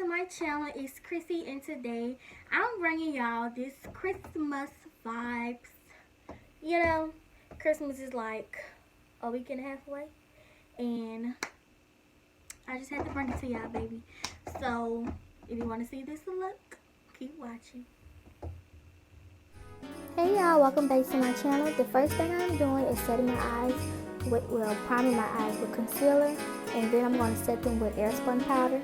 to my channel. It's Chrissy, and today I'm bringing y'all this Christmas vibes. You know, Christmas is like a week and a half away, and I just had to bring it to y'all, baby. So if you want to see this look, keep watching. Hey y'all, welcome back to my channel. The first thing I'm doing is setting my eyes with, priming my eyes with concealer, and then I'm going to set them with airspun powder.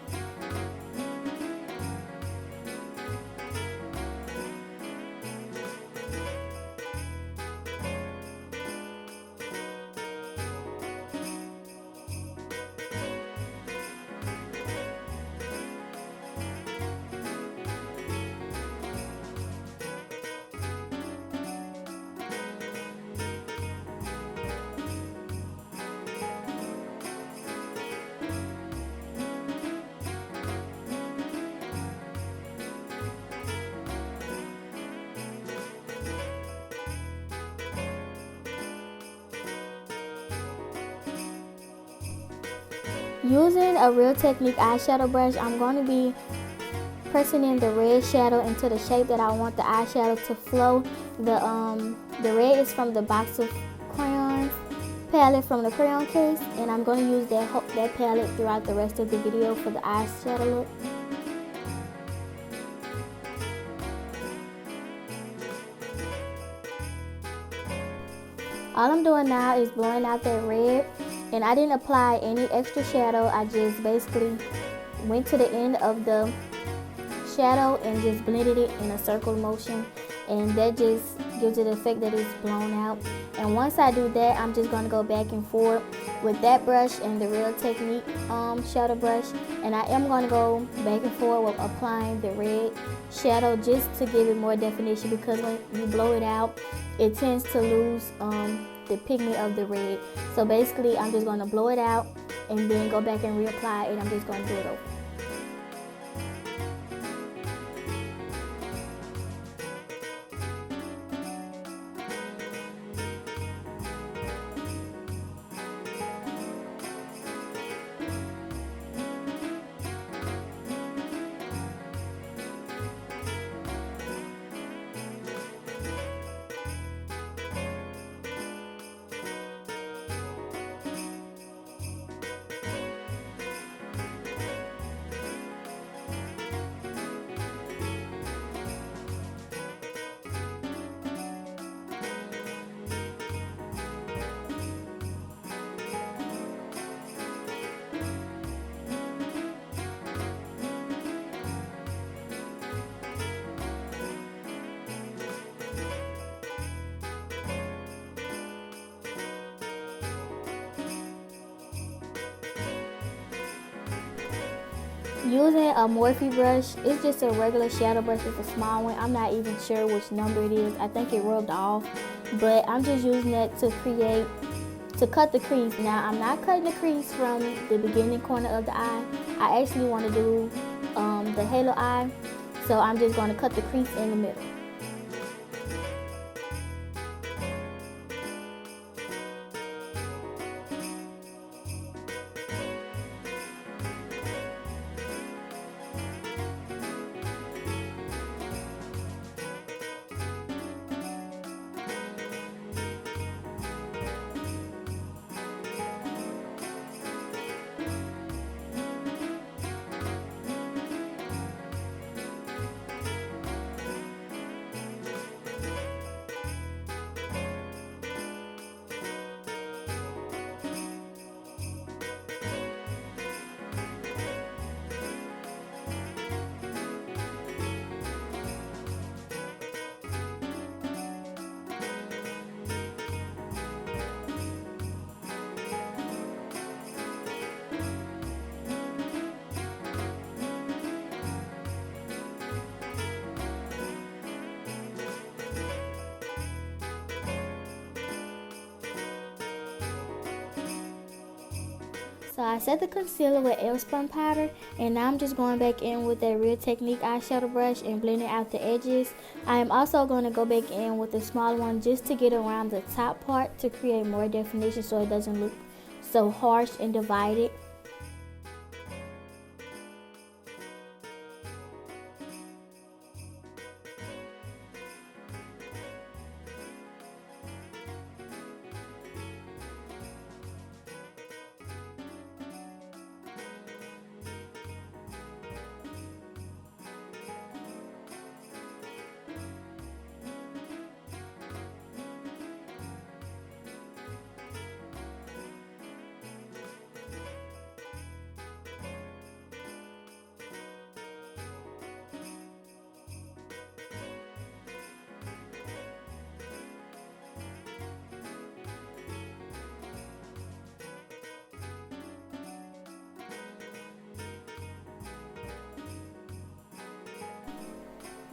Using a Real Technique eyeshadow brush, I'm going to be pressing in the red shadow into the shape that I want the eyeshadow to flow. The red is from the box of crayons palette from the crayon case, and I'm going to use that palette throughout the rest of the video for the eyeshadow look. All I'm doing now is blowing out that red, and I didn't apply any extra shadow. I just basically went to the end of the shadow and just blended it in a circle motion, and that just gives it the effect that it's blown out. And once I do that, I'm just going to go back and forth with that brush and the Real Technique shadow brush, and I am going to go back and forth with applying the red shadow just to give it more definition, because when you blow it out, it tends to lose the pigment of the red. So basically, I'm just going to blow it out and then go back and reapply it. I'm just going to do it over. Using a Morphe brush, it's just a regular shadow brush, it's a small one. I'm not even sure which number it is. I think it rubbed off, but I'm just using that to cut the crease. Now, I'm not cutting the crease from the beginning corner of the eye. I actually want to do the halo eye, so I'm just going to cut the crease in the middle. So I set the concealer with airspun powder, and now I'm just going back in with that Real Technique eyeshadow brush and blending out the edges. I am also going to go back in with the small one just to get around the top part to create more definition so it doesn't look so harsh and divided.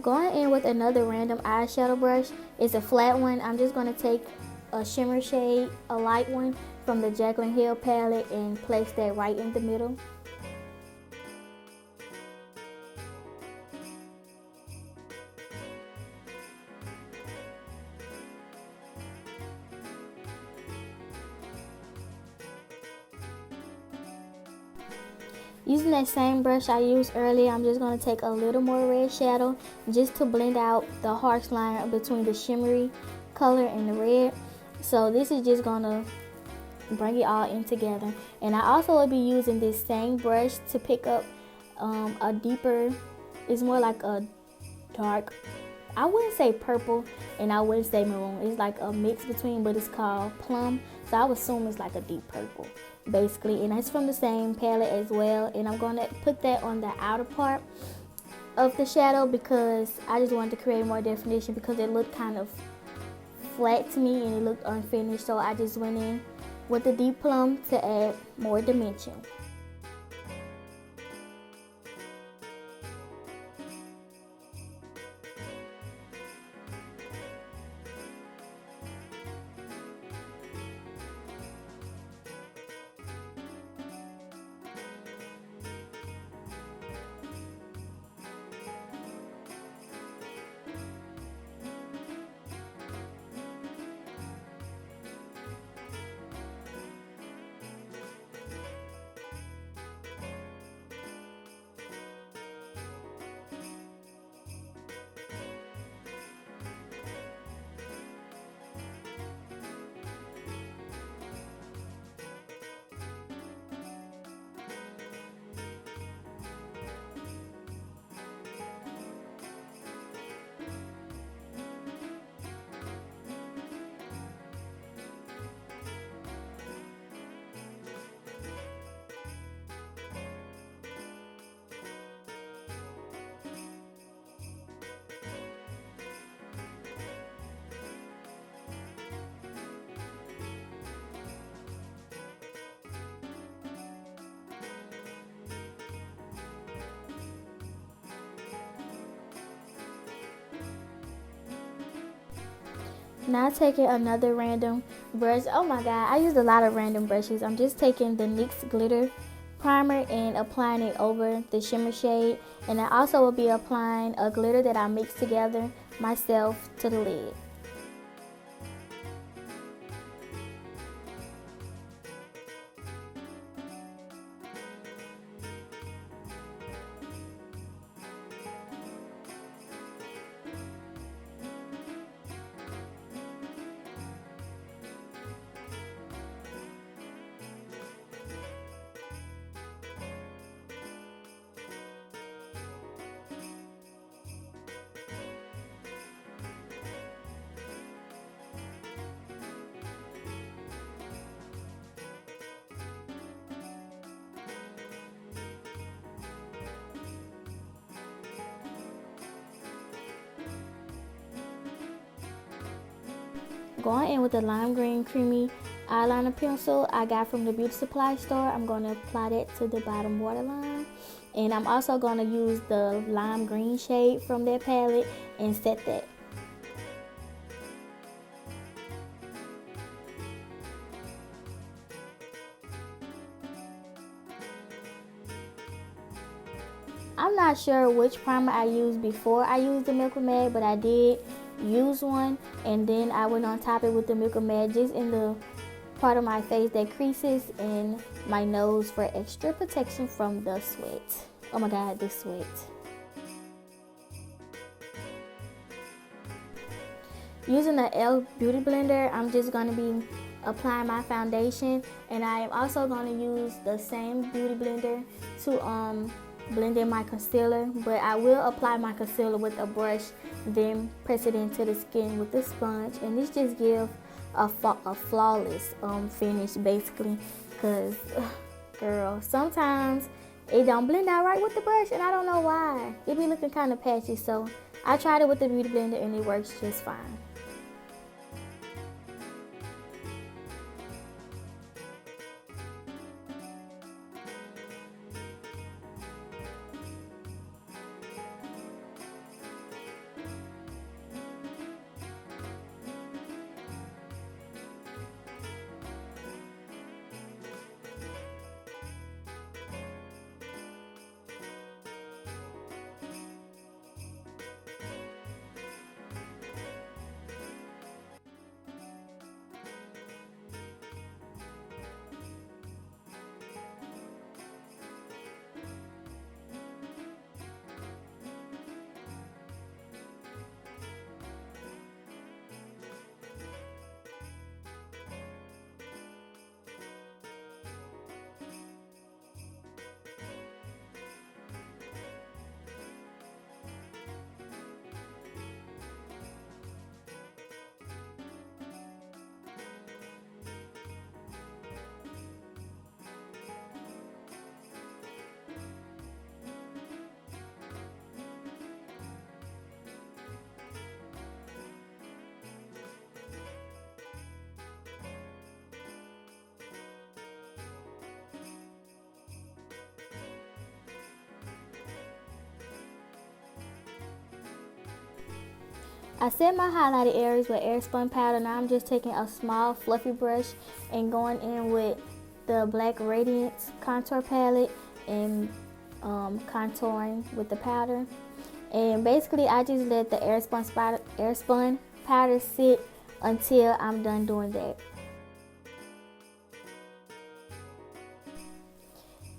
Going in with another random eyeshadow brush. It's a flat one. I'm just going to take a shimmer shade, a light one, from the Jaclyn Hill palette and place that right in the middle. Using that same brush I used earlier, I'm just going to take a little more red shadow just to blend out the harsh line between the shimmery color and the red. So this is just going to bring it all in together. And I also will be using this same brush to pick up a deeper, it's more like a dark, I wouldn't say purple and I wouldn't say maroon. It's like a mix between, but it's called plum. So I would assume it's like a deep purple basically, and that's from the same palette as well. And I'm going to put that on the outer part of the shadow because I just wanted to create more definition because it looked kind of flat to me and it looked unfinished. So I just went in with the deep plum to add more dimension. Now taking another random brush. Oh my god, I used a lot of random brushes. I'm just taking the NYX glitter primer and applying it over the shimmer shade. And I also will be applying a glitter that I mixed together myself to the lid. Going in with the lime green creamy eyeliner pencil I got from the beauty supply store. I'm going to apply that to the bottom waterline. And I'm also going to use the lime green shade from that palette and set that. I'm not sure which primer I used before I used the Milk Matte, but I did use one, and then I went on top it with the Milk Matte just in the part of my face that creases and my nose for extra protection from the sweat. Oh my god, the sweat. Using the e.l.f. Beauty Blender, I'm just going to be applying my foundation, and I am also going to use the same beauty blender to blend in my concealer, but I will apply my concealer with a brush, then press it into the skin with the sponge, and this just gives a flawless finish basically, because girl, sometimes it don't blend out right with the brush and I don't know why. It be looking kind of patchy, so I tried it with the beauty blender and it works just fine. I set my highlighted areas with airspun powder. Now I'm just taking a small fluffy brush and going in with the Black Radiance contour palette and contouring with the powder. And basically I just let the airspun powder sit until I'm done doing that.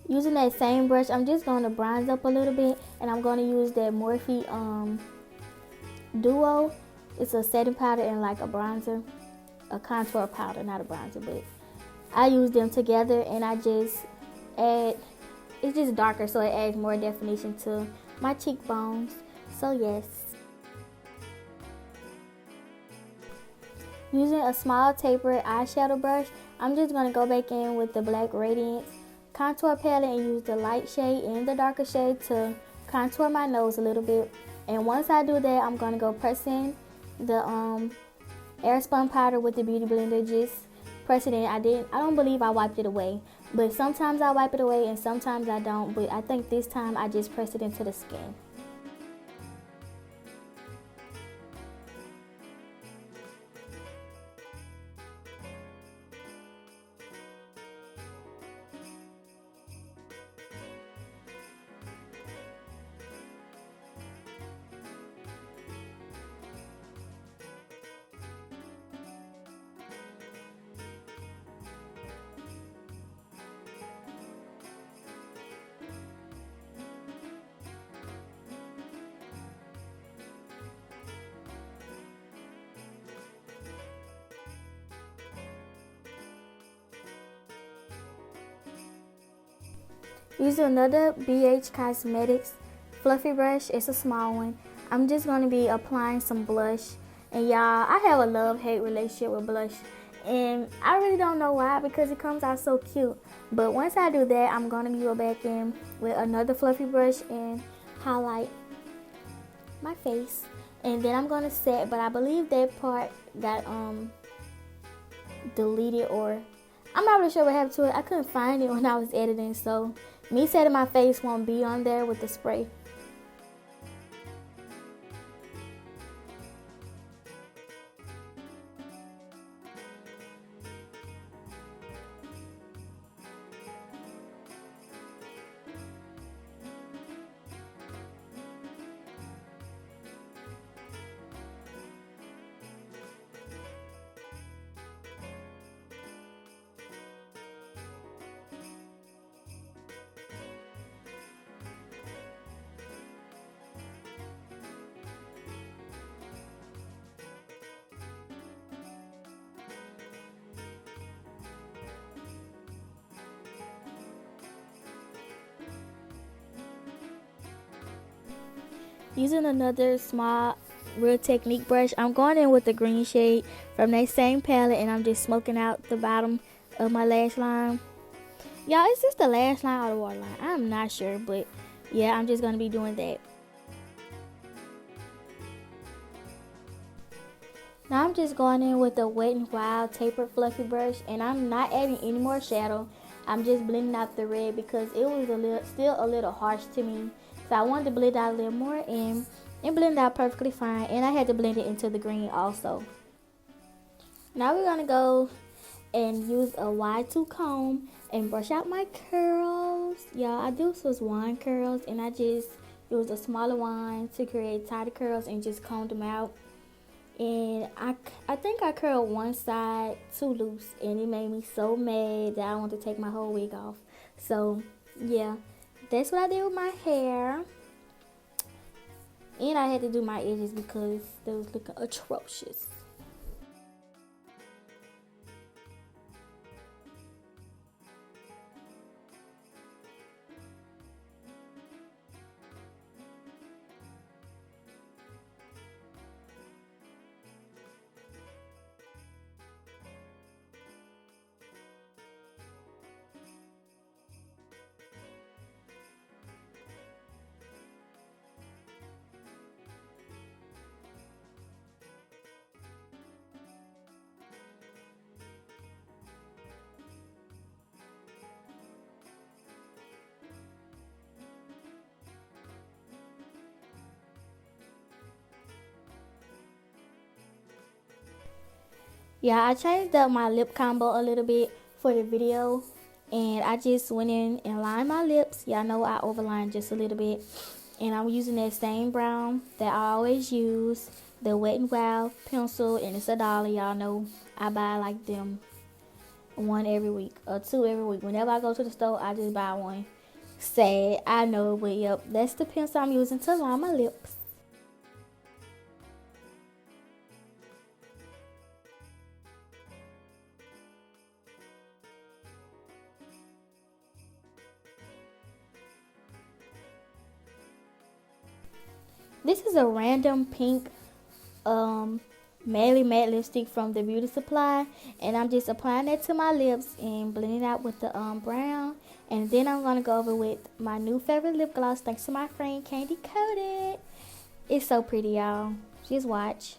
Using that same brush, I'm just going to bronze up a little bit, and I'm going to use that Morphe Duo. It's a setting powder and like a bronzer, a contour powder, not a bronzer, but I use them together, and I just add, it's just darker, so it adds more definition to my cheekbones. So yes. Using a small tapered eyeshadow brush, I'm just going to go back in with the Black Radiance contour palette and use the light shade and the darker shade to contour my nose a little bit. And once I do that, I'm going to go press in the airspun powder with the beauty blender. Just press it in. I don't believe I wiped it away, but sometimes I wipe it away and sometimes I don't, but I think this time I just pressed it into the skin. Using another BH Cosmetics fluffy brush, it's a small one. I'm just going to be applying some blush. And y'all, I have a love-hate relationship with blush. And I really don't know why, because it comes out so cute. But once I do that, I'm going to go back in with another fluffy brush and highlight my face. And then I'm going to set, but I believe that part got deleted, or I'm not really sure what happened to it. I couldn't find it when I was editing, so me setting my face won't be on there with the spray. Using another small Real Technique brush, I'm going in with the green shade from that same palette, and I'm just smoking out the bottom of my lash line. Y'all, is this the lash line or the waterline? I'm not sure, but yeah, I'm just going to be doing that. Now I'm just going in with the Wet n Wild tapered fluffy brush, and I'm not adding any more shadow. I'm just blending out the red because it was still a little harsh to me. So I wanted to blend out a little more, and it blended out perfectly fine. And I had to blend it into the green also. Now we're going to go and use a wide tooth comb and brush out my curls. Y'all, I do was wand curls, and I just used a smaller wand to create tighter curls and just combed them out. And I think I curled one side too loose, and it made me so mad that I wanted to take my whole wig off. So yeah, that's what I did with my hair. And I had to do my edges because they was looking atrocious. Yeah, I changed up my lip combo a little bit for the video, and I just went in and lined my lips. Y'all know I overlined just a little bit, and I'm using that same brown that I always use, the Wet n Wild pencil, and it's $1. Y'all know I buy like them one every week or two every week. Whenever I go to the store, I just buy one. Sad, I know, but yep, that's the pencil I'm using to line my lips. This is a random pink matte lipstick from the beauty supply, and I'm just applying that to my lips and blending it out with the brown, and then I'm gonna go over with my new favorite lip gloss thanks to my friend Candy Coated. It's so pretty, y'all. Just watch.